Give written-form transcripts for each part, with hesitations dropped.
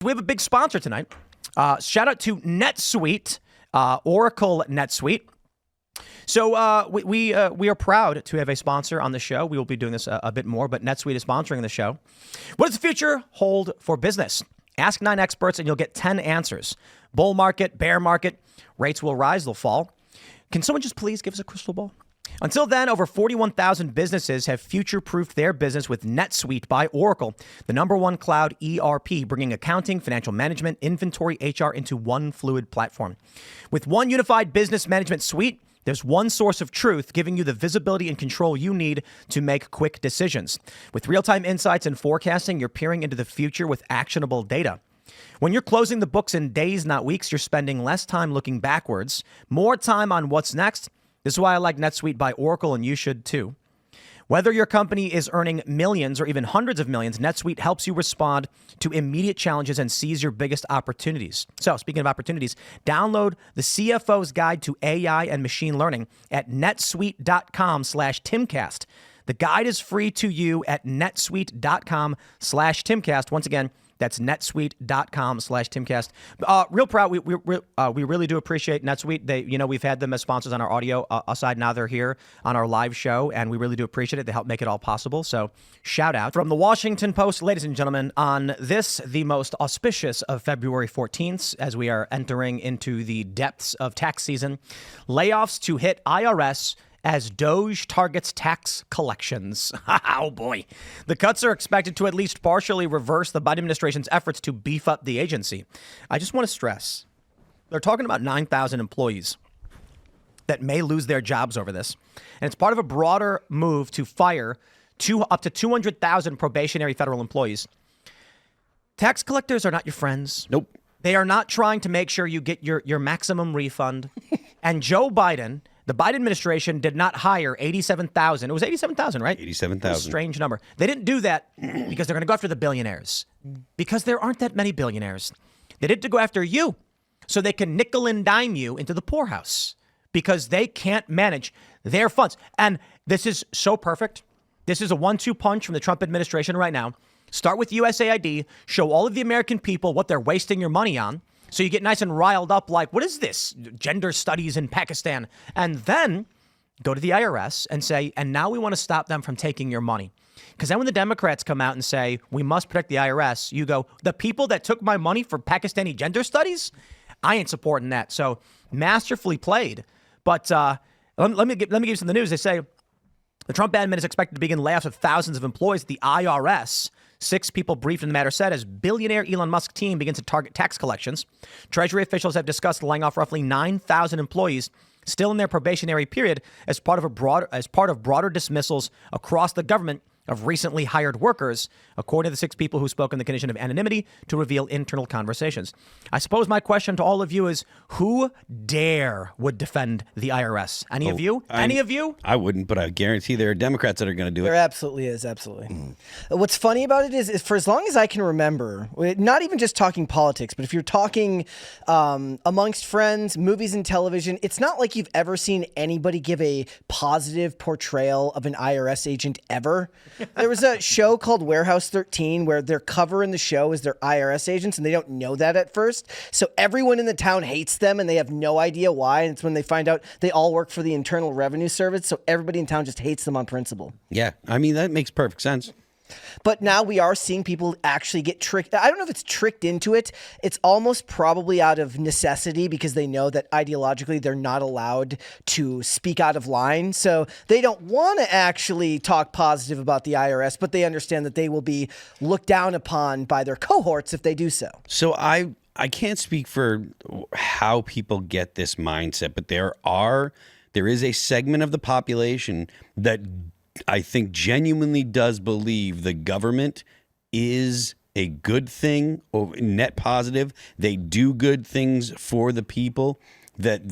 We have a big sponsor tonight. Shout out to NetSuite, Oracle NetSuite. So we are proud to have a sponsor on the show. We will be doing this a bit more, but NetSuite is sponsoring the show. What does the future hold for business? Ask 9 experts and you'll get 10 answers. Bull market, bear market, rates will rise, they'll fall. Can someone just please give us a crystal ball? Until then, over 41,000 businesses have future-proofed their business with NetSuite by Oracle, the #1 cloud ERP, bringing accounting, financial management, inventory, HR into one fluid platform. With one unified business management suite, there's one source of truth giving you the visibility and control you need to make quick decisions. With real-time insights and forecasting, you're peering into the future with actionable data. When you're closing the books in days, not weeks, you're spending less time looking backwards, more time on what's next. This is why I like NetSuite by Oracle, and you should too. Whether your company is earning millions or even hundreds of millions, NetSuite helps you respond to immediate challenges and seize your biggest opportunities. So, speaking of opportunities, download the CFO's Guide to AI and Machine Learning at netsuite.com/Timcast. The guide is free to you at netsuite.com/Timcast. Once again, that's netsuite.com/Timcast. Real proud. We really do appreciate NetSuite. We've had them as sponsors on our audio side. Now they're here on our live show, and we really do appreciate it. They help make it all possible. So shout out. From the Washington Post, ladies and gentlemen, on this, the most auspicious of February 14th, as we are entering into the depths of tax season, layoffs to hit IRS as DOGE targets tax collections. Oh, boy. The cuts are expected to at least partially reverse the Biden administration's efforts to beef up the agency. I just want to stress, they're talking about 9,000 employees that may lose their jobs over this. And it's part of a broader move to fire up to 200,000 probationary federal employees. Tax collectors are not your friends. Nope. They are not trying to make sure you get your maximum refund. And Joe Biden, the Biden administration, did not hire 87,000. It was 87,000, right? 87,000. Strange number. They didn't do that because they're going to go after the billionaires. Because there aren't that many billionaires. They did to go after you so they can nickel and dime you into the poorhouse because they can't manage their funds. And this is so perfect. This is a 1-2 punch from the Trump administration right now. Start with USAID, show all of the American people what they're wasting your money on. So you get nice and riled up like, what is this? Gender studies in Pakistan. And then go to the IRS and say, and now we want to stop them from taking your money. Because then when the Democrats come out and say, we must protect the IRS, you go, the people that took my money for Pakistani gender studies? I ain't supporting that. So masterfully played. But let me give you some of the news. They say the Trump admin is expected to begin layoffs of thousands of employees at the IRS. 6 people briefed in the matter said as billionaire Elon Musk team begins to target tax collections. Treasury officials have discussed laying off roughly 9,000 employees still in their probationary period as part of broader dismissals across the government of recently hired workers, according to the 6 people who spoke in the condition of anonymity to reveal internal conversations. I suppose my question to all of you is, who would defend the IRS? Any of you? Any of you? I wouldn't, but I guarantee there are Democrats that are going to do it. There absolutely is, absolutely. What's funny about it is for as long as I can remember, not even just talking politics, but if you're talking amongst friends, movies and television, it's not like you've ever seen anybody give a positive portrayal of an IRS agent ever. There was a show called Warehouse 13 where their cover in the show is their IRS agents, and they don't know that at first. So everyone in the town hates them, and they have no idea why. And it's when they find out they all work for the Internal Revenue Service, so everybody in town just hates them on principle. Yeah, I mean, that makes perfect sense. But now we are seeing people actually get tricked. I don't know if it's tricked into it. It's almost probably out of necessity because they know that ideologically they're not allowed to speak out of line. So they don't want to actually talk positive about the IRS, but they understand that they will be looked down upon by their cohorts if they do so. So I can't speak for how people get this mindset, but there is a segment of the population that I think genuinely does believe the government is a good thing, or net positive. They do good things for the people, that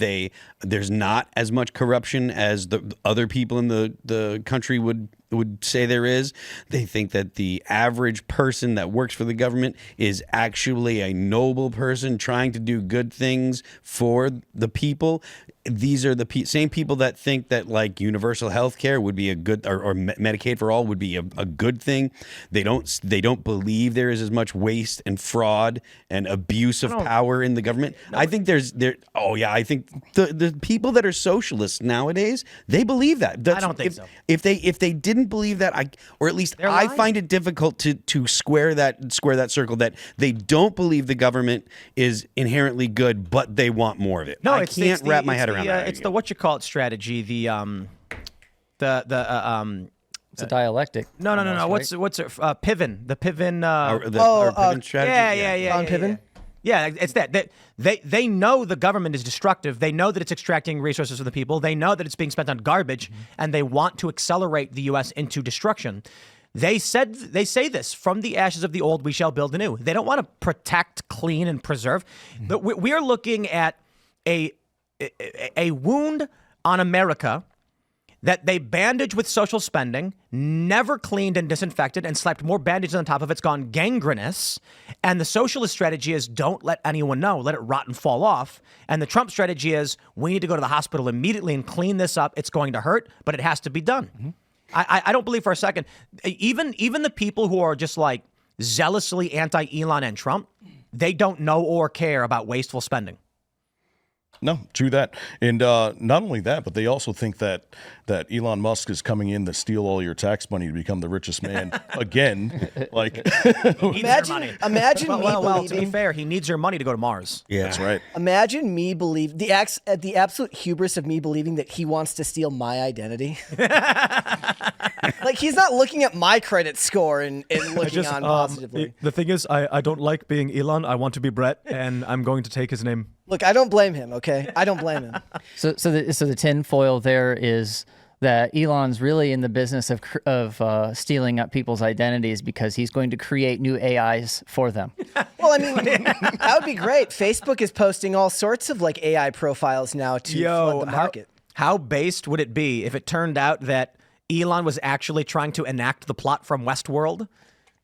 there's not as much corruption as the other people in the country would would say there is. They think that the average person that works for the government is actually a noble person trying to do good things for the people. These are the same people that think that like universal health care would be a good, or Medicaid for all would be a good thing. They don't believe there is as much waste and fraud and abuse of power in the government. I think I think the people that are socialists nowadays, they believe that. I don't think so. If they didn't believe that, or at least I find it difficult to square that circle, that they don't believe the government is inherently good, but they want more of it. No, I can't wrap my head around that. It's the what you call it strategy. It's a dialectic. No. almost, right? What's it? Piven. The Piven. Our Piven strategy. Yeah. Ron Piven? Yeah, it's that. They know the government is destructive. They know that it's extracting resources from the people. They know that it's being spent on garbage, and they want to accelerate the U.S. into destruction. They say this: from the ashes of the old, we shall build anew. They don't want to protect, clean, and preserve. But we are looking at a wound on America that they bandage with social spending, never cleaned and disinfected, and slapped more bandages on top of it. It's gone gangrenous. And the socialist strategy is don't let anyone know, let it rot and fall off. And the Trump strategy is we need to go to the hospital immediately and clean this up. It's going to hurt, but it has to be done. Mm-hmm. I don't believe for a second, even the people who are just like zealously anti-Elon and Trump, they don't know or care about wasteful spending. No, true that. And not only that, but they also think that Elon Musk is coming in to steal all your tax money to become the richest man again. Like, imagine well, to be fair, he needs your money to go to Mars. Yeah, that's right. Imagine me believe the absolute hubris of me believing that he wants to steal my identity. Like he's not looking at my credit score and looking on positively. The thing is, I don't like being Elon. I want to be Brett, and I'm going to take his name. Look, I don't blame him, okay? I don't blame him. So the tinfoil there is that Elon's really in the business of stealing up people's identities because he's going to create new AIs for them. Well, I mean, that would be great. Facebook is posting all sorts of like AI profiles now to flood the market. How based would it be if it turned out that Elon was actually trying to enact the plot from Westworld,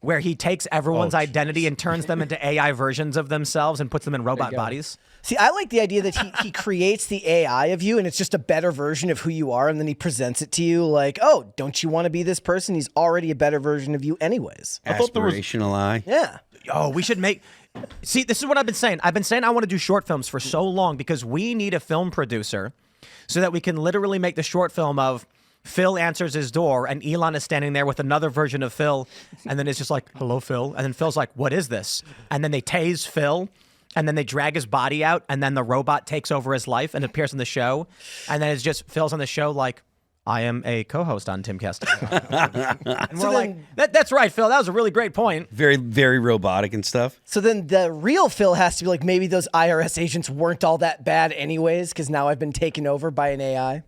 where he takes everyone's identity and turns them into AI versions of themselves and puts them in robot bodies? See, I like the idea that he creates the AI of you and it's just a better version of who you are, and then he presents it to you like, oh, don't you want to be this person? He's already a better version of you anyways. Aspirational eye. Yeah. Oh, we should make... See, this is what I've been saying. I've been saying I want to do short films for so long because we need a film producer so that we can literally make the short film of Phil answers his door and Elon is standing there with another version of Phil, and then it's just like, hello, Phil. And then Phil's like, what is this? And then they tase Phil, and then they drag his body out, and then the robot takes over his life and appears on the show. And then it's just Phil's on the show like, I am a co-host on Timcast. And we're like, that's right, Phil. That was a really great point. Very, very robotic and stuff. So then the real Phil has to be like, maybe those IRS agents weren't all that bad anyways because now I've been taken over by an AI.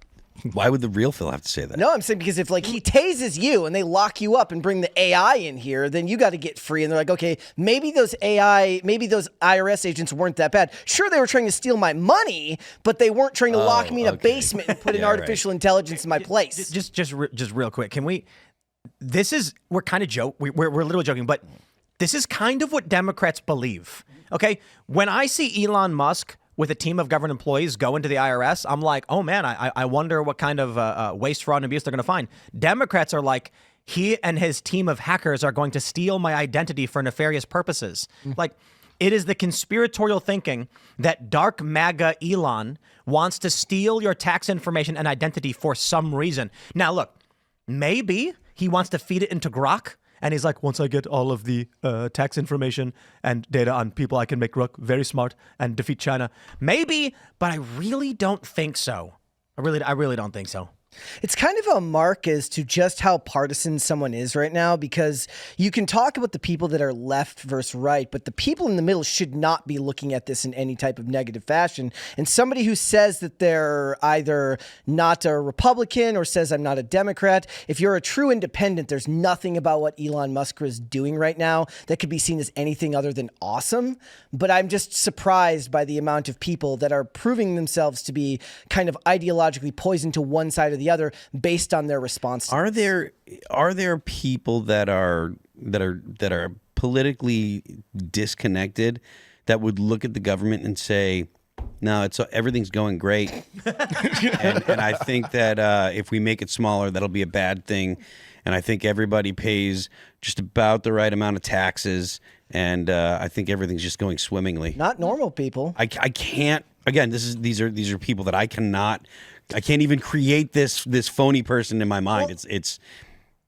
Why would the real Phil have to say that? No, I'm saying because if like he tases you and they lock you up and bring the AI in here, then you got to get free. And they're like, okay, maybe those IRS agents weren't that bad. Sure, they were trying to steal my money, but they weren't trying to lock me in a basement and put an artificial intelligence in my place. Just real quick, can we? We're kind of we're literally joking, but this is kind of what Democrats believe. Okay, when I see Elon Musk with a team of government employees go into the IRS, I'm like, oh man, I wonder what kind of waste, fraud, and abuse they're going to find. Democrats are like, he and his team of hackers are going to steal my identity for nefarious purposes. Like, it is the conspiratorial thinking that dark MAGA Elon wants to steal your tax information and identity for some reason. Now, look, maybe he wants to feed it into Grok. And he's like, once I get all of the tax information and data on people, I can make Grok very smart and defeat China. Maybe, but I really don't think so. I really don't think so. It's kind of a mark as to just how partisan someone is right now, because you can talk about the people that are left versus right, but the people in the middle should not be looking at this in any type of negative fashion. And somebody who says that they're either not a Republican or says I'm not a Democrat, if you're a true independent, there's nothing about what Elon Musk is doing right now that could be seen as anything other than awesome. But I'm just surprised by the amount of people that are proving themselves to be kind of ideologically poisoned to one side or the the other based on their response. Are there people that are politically disconnected that would look at the government and say, no, everything's going great, and I think that if we make it smaller, that'll be a bad thing, and I think everybody pays just about the right amount of taxes, and I think everything's just going swimmingly. Not normal people. I can't. Again, these are people that I can't even create this phony person in my mind. It's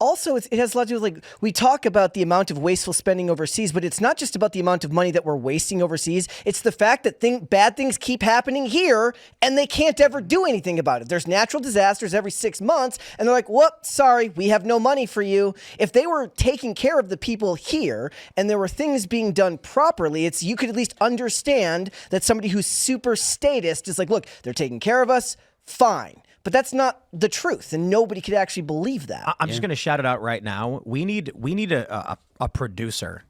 Also, it has a lot to do with, like, we talk about the amount of wasteful spending overseas, but it's not just about the amount of money that we're wasting overseas. It's the fact that bad things keep happening here, and they can't ever do anything about it. There's natural disasters every 6 months, and they're like, whoop, sorry, we have no money for you. If they were taking care of the people here, and there were things being done properly, you could at least understand that somebody who's super statist is like, look, they're taking care of us, fine. But that's not the truth, and nobody could actually believe that. I'm just going to shout it out right now. We need a producer.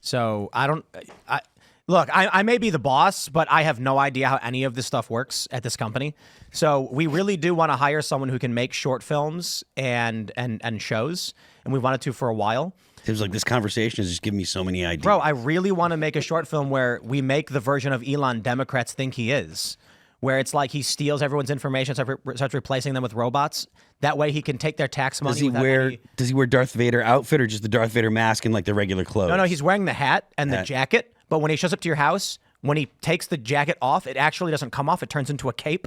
So I may be the boss, but I have no idea how any of this stuff works at this company. So we really do want to hire someone who can make short films and shows, and we wanted to for a while. It was like this conversation has just given me so many ideas. Bro, I really want to make a short film where we make the version of Elon Democrats think he is. Where it's like he steals everyone's information, starts replacing them with robots. That way he can take their tax money. Does he wear Darth Vader outfit or just the Darth Vader mask and like the regular clothes? No, he's wearing the hat and the jacket. But when he shows up to your house, when he takes the jacket off, it actually doesn't come off. It turns into a cape.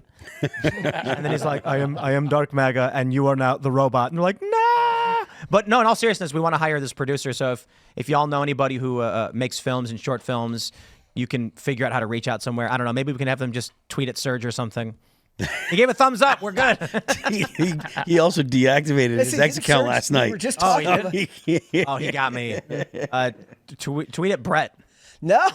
And then he's like, I am Dark MAGA, and you are now the robot. And you're like, nah. But no, in all seriousness, we want to hire this producer. So if y'all know anybody who makes films and short films, you can figure out how to reach out somewhere. I don't know. Maybe we can have them just tweet at Serge or something. He gave a thumbs up. We're good. he also deactivated his X account last night. We were just talking about. He got me. Tweet at Brett. No,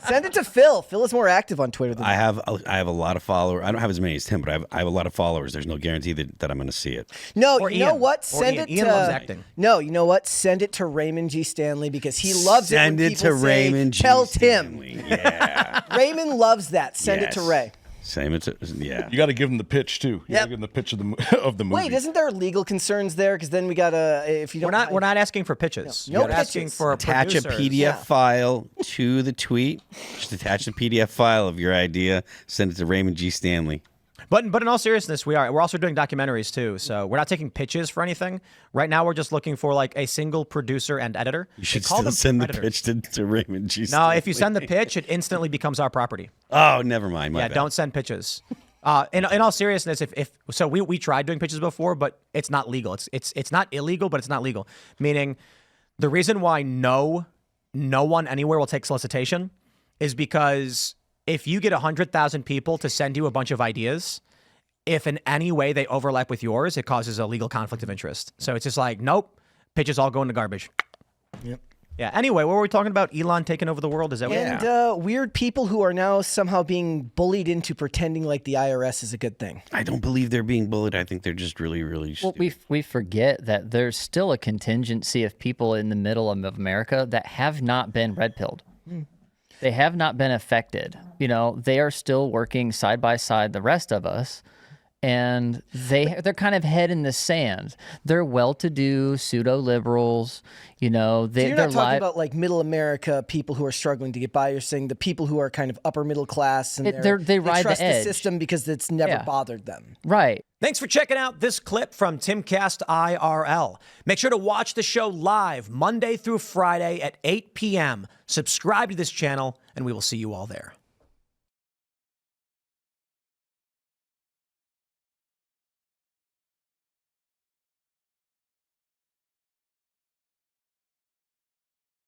send it to Phil. Phil is more active on Twitter than I have a lot of followers. I don't have as many as Tim, but I have a lot of followers. There's no guarantee that I'm going to see it. No, or you know Ian. what? Or Send Ian. it Ian to. loves acting. No, you know what? Send it to Raymond G. Stanley because he loves it. Send when it people to say, Raymond G. Tell Stanley. Tim. Yeah. Raymond loves that. Send it to Ray. Same. Yeah. You got to give him the pitch too. You got to give him the pitch of the movie. Wait, isn't there legal concerns there? Because then we gotta. If you don't, We're not asking for pitches. No We're asking pitches. for Attach a producers. PDF file to the tweet. Just attach a PDF file of your idea. Send it to Raymond G. Stanley. But in all seriousness, we're also doing documentaries too. So we're not taking pitches for anything. Right now, we're just looking for like a single producer and editor. You should They call still them send the editors. pitch to Raymond G. No, Stanley. if you send the pitch, it instantly becomes our property. Oh, never mind. My Yeah, bad. don't send pitches. In all seriousness, if we tried doing pitches before, but it's not legal. It's not illegal, but it's not legal. Meaning, the reason why no one anywhere will take solicitation is because if you get 100,000 people to send you a bunch of ideas, if in any way they overlap with yours, it causes a legal conflict of interest. So it's just like, nope, pitches all go in the garbage. Yep. Yeah. Anyway, what were we talking about? Elon taking over the world? Is that what? And weird people who are now somehow being bullied into pretending like the IRS is a good thing. I don't believe they're being bullied. I think they're just really, really Well, stupid. we forget that there's still a contingency of people in the middle of America that have not been red-pilled. They have not been affected. You know, they are still working side by side the rest of us, and they're kind of head in the sand. They're well-to-do pseudo-liberals. You know, So you're they're not talking about like middle America people who are struggling to get by. You're saying the people who are kind of upper middle class and they ride trust the edge. system because it's never Yeah. bothered them. right. Thanks for checking out this clip from Timcast IRL. Make sure to watch the show live Monday through Friday at 8 p.m. Subscribe to this channel, and we will see you all there.